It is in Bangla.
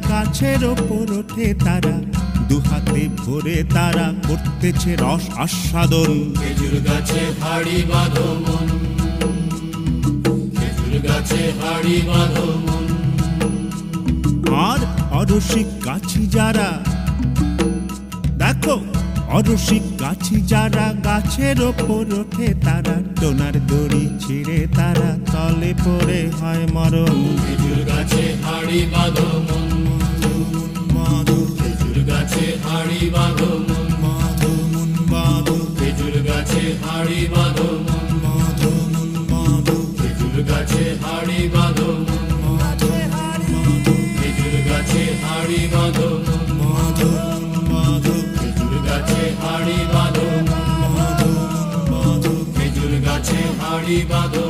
গাছের ওপর ওঠে তারা, দুহাতে ভরে তারা করতেছে রস আস্বাদন। খেজুর গাছে হাড়ি বাঁধো মন, খেজুর গাছে হাড়ি বাঁধো মন। আর অরসিক গাছি যারা, দেখো অরসিক গাছি যারা, গাছের ওপর ওঠে তারা, টোনার দড়ি ছিঁড়ে তারা তলে পড়ে হয় মরণ। খেজুর গাছে হাড়ি বাঁধো মন, খেজুর গাছে হাড়ি বাঁধো মন, খেজুর গাছে হাড়ি বাঁধো মন, খেজুর গাছে হাড়ি বাঁধো মন, খেজুর গাছে হাড়ি বাঁধো মন, খেজুর গাছে হাড়ি বাঁধো মন, খেজুর গাছে হাড়ি বাঁধো।